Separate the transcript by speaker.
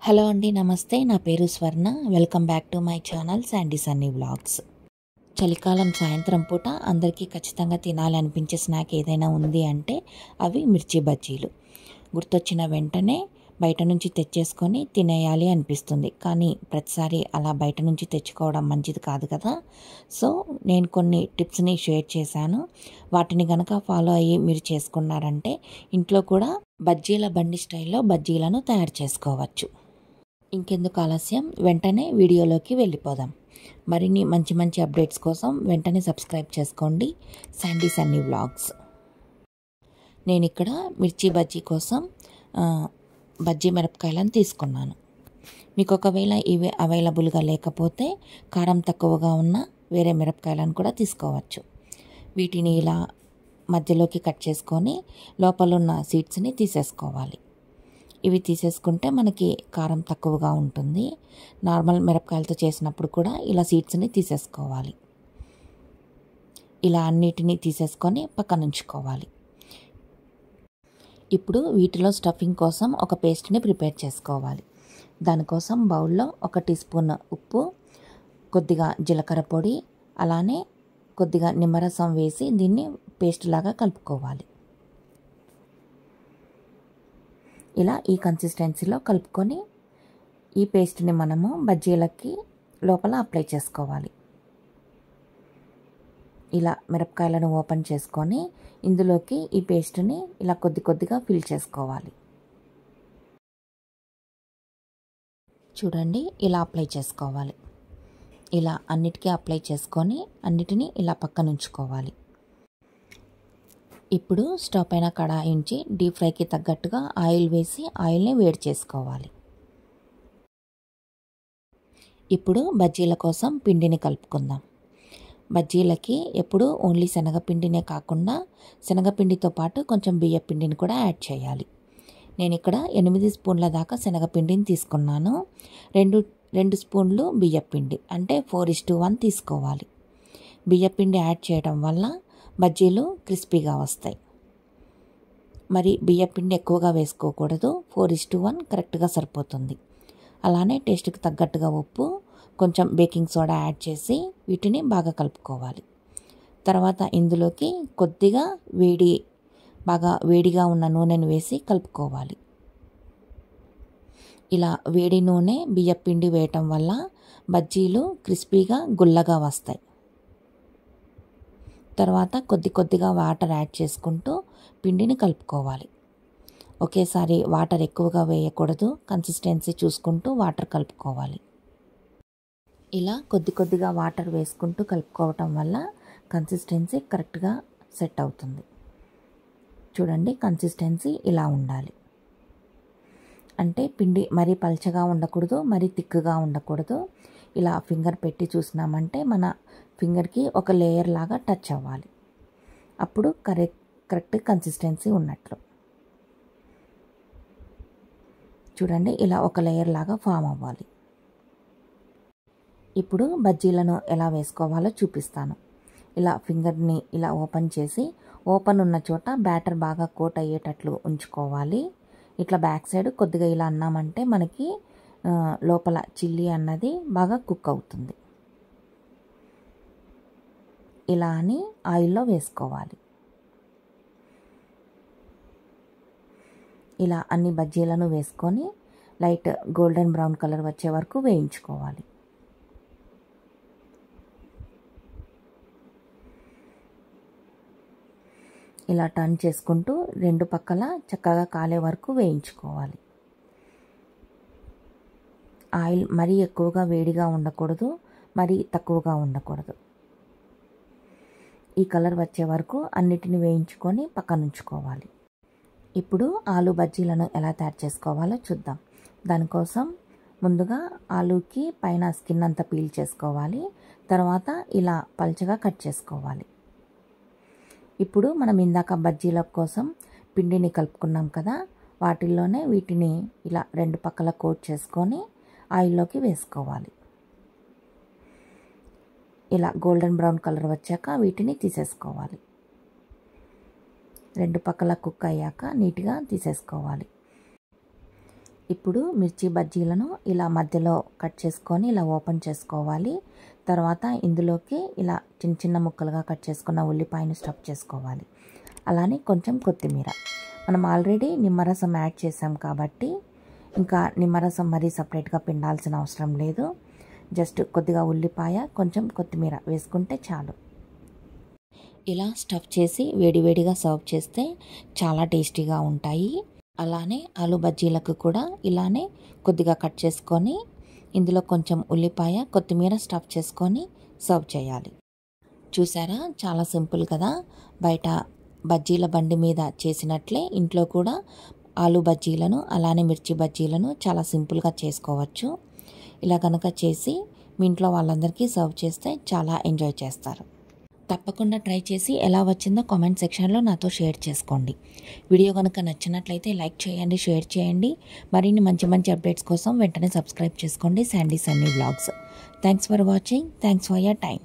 Speaker 1: Hello అండి, నమస్తే. నా పేరు స్వర్ణ. Welcome back to my channel Sandy Sunny vlogs. చలికాలం సాయంత్రం పూట అందరికీ ఖచ్చితంగా తినాలనిపించే స్నాక్ ఏదైనా ఉంది అంటే అవి మిర్చి బజ్జీలు. గుర్తొచ్చిన వెంటనే బయట నుంచి తెచ్చేసుకొని తినేయాలి అనిపిస్తుంది. కానీ ప్రతిసారి అలా బయట నుంచి తెచ్చుకోవడం మంచిది కాదు కదా. సో నేను కొన్ని టిప్స్ని షేర్ చేశాను. వాటిని కనుక ఫాలో అయ్యి మీరు చేసుకున్నారంటే ఇంట్లో కూడా బజ్జీల బండి స్టైల్లో బజ్జీలను తయారు చేసుకోవచ్చు. ఇంకెందుకు ఆలస్యం, వెంటనే వీడియోలోకి వెళ్ళిపోదాం. మరిన్ని మంచి మంచి అప్డేట్స్ కోసం వెంటనే సబ్స్క్రైబ్ చేసుకోండి శాండీ సన్నీ వ్లాగ్స్. నేను ఇక్కడ మిర్చి బజ్జీ కోసం బజ్జీ మిరపకాయలను తీసుకున్నాను. మీకు ఒకవేళ ఇవి అవైలబుల్గా లేకపోతే కారం తక్కువగా ఉన్న వేరే మిరపకాయలను కూడా తీసుకోవచ్చు. వీటిని ఇలా మధ్యలోకి కట్ చేసుకొని లోపల ఉన్న సీడ్స్ని తీసేసుకోవాలి. ఇవి తీసేసుకుంటే మనకి కారం తక్కువగా ఉంటుంది. నార్మల్ మిరపకాయలతో చేసినప్పుడు కూడా ఇలా సీడ్స్ని తీసేసుకోవాలి. ఇలా అన్నిటినీ తీసేసుకొని పక్కన ఉంచుకోవాలి. ఇప్పుడు వీటిలో స్టఫింగ్ కోసం ఒక పేస్ట్ని ప్రిపేర్ చేసుకోవాలి. దానికోసం బౌల్లో 1 టీ స్పూన్ ఉప్పు, కొద్దిగా జీలకర్ర పొడి, అలానే కొద్దిగా నిమ్మరసం వేసి దీన్ని పేస్ట్ లాగా కలుపుకోవాలి. ఇలా ఈ కన్సిస్టెన్సీలో కలుపుకొని ఈ పేస్ట్ని మనము బజ్జీలకి లోపల అప్లై చేసుకోవాలి. ఇలా మిరపకాయలను ఓపెన్ చేసుకొని ఇందులోకి ఈ పేస్ట్ని ఇలా కొద్ది కొద్దిగా ఫిల్ చేసుకోవాలి. చూడండి, ఇలా అప్లై చేసుకోవాలి. ఇలా అన్నిటికీ అప్లై చేసుకొని అన్నిటినీ ఇలా పక్కన ఉంచుకోవాలి. ఇప్పుడు స్టవ్ పైన కడాయి ఉంచి డీప్ ఫ్రైకి తగ్గట్టుగా ఆయిల్ వేసి ఆయిల్ని వేడి చేసుకోవాలి. ఇప్పుడు బజ్జీల కోసం పిండిని కలుపుకుందాం. బజ్జీలకి ఎప్పుడు ఓన్లీ శనగపిండినే కాకుండా శనగపిండితో పాటు కొంచెం బియ్య పిండిని కూడా యాడ్ చేయాలి. నేను ఇక్కడ 8 స్పూన్ల దాకా శనగపిండిని తీసుకున్నాను. 2 స్పూన్లు బియ్యపిండి అంటే 4:1 తీసుకోవాలి. బియ్యపిండి యాడ్ చేయడం వల్ల బజ్జీలు క్రిస్పీగా వస్తాయి. మరి బియ్యపిండి ఎక్కువగా వేసుకోకూడదు. 4:1 కరెక్ట్గా సరిపోతుంది. అలానే టేస్ట్కి తగ్గట్టుగా ఉప్పు, కొంచెం బేకింగ్ సోడా యాడ్ చేసి వీటిని బాగా కలుపుకోవాలి. తర్వాత ఇందులోకి కొద్దిగా బాగా వేడిగా ఉన్న నూనెను వేసి కలుపుకోవాలి. ఇలా వేడి నూనె బియ్యపిండి వేయటం వల్ల బజ్జీలు క్రిస్పీగా గుల్లగా వస్తాయి. తర్వాత కొద్దిగా వాటర్ యాడ్ చేసుకుంటూ పిండిని కలుపుకోవాలి. ఒకేసారి వాటర్ ఎక్కువగా వేయకూడదు. కన్సిస్టెన్సీ చూసుకుంటూ వాటర్ కలుపుకోవాలి. ఇలా కొద్దిగా వాటర్ వేసుకుంటూ కలుపుకోవటం వల్ల కన్సిస్టెన్సీ కరెక్ట్గా సెట్ అవుతుంది. చూడండి, కన్సిస్టెన్సీ ఇలా ఉండాలి. అంటే పిండి మరీ పల్చగా ఉండకూడదు, మరీ థిక్గా ఉండకూడదు. ఇలా ఫింగర్ పెట్టి చూసినామంటే మన ఫింగర్కి ఒక లేయర్ లాగా టచ్ అవ్వాలి. అప్పుడు కరెక్ట్ కన్సిస్టెన్సీ ఉన్నట్లు. చూడండి, ఇలా ఒక లేయర్ లాగా ఫామ్ అవ్వాలి. ఇప్పుడు బజ్జీలను ఎలా వేసుకోవాలో చూపిస్తాను. ఇలా ఫింగర్ని ఇలా ఓపెన్ చేసి ఓపెన్ ఉన్న చోట బ్యాటర్ బాగా కోట్ అయ్యేటట్లు ఉంచుకోవాలి. ఇట్లా బ్యాక్ సైడ్ కొద్దిగా ఇలా అన్నామంటే మనకి లోపల చిల్లీ అన్నది బాగా కుక్ అవుతుంది. ఇలా అని ఆయిల్లో వేసుకోవాలి. ఇలా అన్ని బజ్జీలను వేసుకొని లైట్ గోల్డెన్ బ్రౌన్ కలర్ వచ్చే వరకు వేయించుకోవాలి. ఇలా టర్న్ చేసుకుంటూ 2 పక్కల చక్కగా కాలే వరకు వేయించుకోవాలి. ఆయిల్ మరీ ఎక్కువగా వేడిగా ఉండకూడదు, మరీ తక్కువగా ఉండకూడదు. ఈ కలర్ వచ్చే వరకు అన్నిటిని వేయించుకొని పక్కన ఉంచుకోవాలి. ఇప్పుడు ఆలు బజ్జీలను ఎలా తయారు చేసుకోవాలో చూద్దాం. దానికోసం ముందుగా ఆలూకి పైన స్కిన్ అంతా పీల్ చేసుకోవాలి. తర్వాత ఇలా పల్చగా కట్ చేసుకోవాలి. ఇప్పుడు మనం ఇందాక బజ్జీల కోసం పిండిని కలుపుకున్నాం కదా, వాటిల్లోనే వీటిని ఇలా 2 పక్కల కోట్ చేసుకొని ఆయిల్లోకి వేసుకోవాలి. ఇలా గోల్డెన్ బ్రౌన్ కలర్ వచ్చాక వీటిని తీసేసుకోవాలి. 2 పక్కల కుక్ అయ్యాక నీట్గా తీసేసుకోవాలి. ఇప్పుడు మిర్చి బజ్జీలను ఇలా మధ్యలో కట్ చేసుకొని ఇలా ఓపెన్ చేసుకోవాలి. తర్వాత ఇందులోకి ఇలా చిన్న చిన్న ముక్కలుగా కట్ చేసుకున్న ఉల్లిపాయను స్టఫ్ చేసుకోవాలి. అలానే కొంచెం కొత్తిమీర. మనం ఆల్రెడీ నిమ్మరసం యాడ్ చేసాం కాబట్టి ఇంకా నిమ్మరసం మరీ సపరేట్గా పిండాల్సిన అవసరం లేదు. జస్ట్ కొద్దిగా ఉల్లిపాయ, కొంచెం కొత్తిమీర వేసుకుంటే చాలు. ఇలా స్టఫ్ చేసి వేడివేడిగా సర్వ్ చేస్తే చాలా టేస్టీగా ఉంటాయి. అలానే ఆలు బజ్జీలకు కూడా ఇలానే కొద్దిగా కట్ చేసుకొని ఇందులో కొంచెం ఉల్లిపాయ, కొత్తిమీర స్టఫ్ చేసుకొని సర్వ్ చేయాలి. చూసారా, చాలా సింపుల్ కదా. బయట బజ్జీల బండి మీద చేసినట్లే ఇంట్లో కూడా ఆలు బజ్జీలను అలానే మిర్చి బజ్జీలను చాలా సింపుల్గా చేసుకోవచ్చు. ఇలా కనుక చేసి మీ ఇంట్లో వాళ్ళందరికీ సర్వ్ చేస్తే చాలా ఎంజాయ్ చేస్తారు. తప్పకుండా ట్రై చేసి ఎలా వచ్చిందో కామెంట్ సెక్షన్లో నాతో షేర్ చేసుకోండి. వీడియో కనుక నచ్చినట్లయితే లైక్ చేయండి, షేర్ చేయండి. మరిన్ని మంచి మంచి అప్డేట్స్ కోసం వెంటనే సబ్స్క్రైబ్ చేసుకోండి Sandy Sunny vlogs. Thanks for watching. Thanks for your time.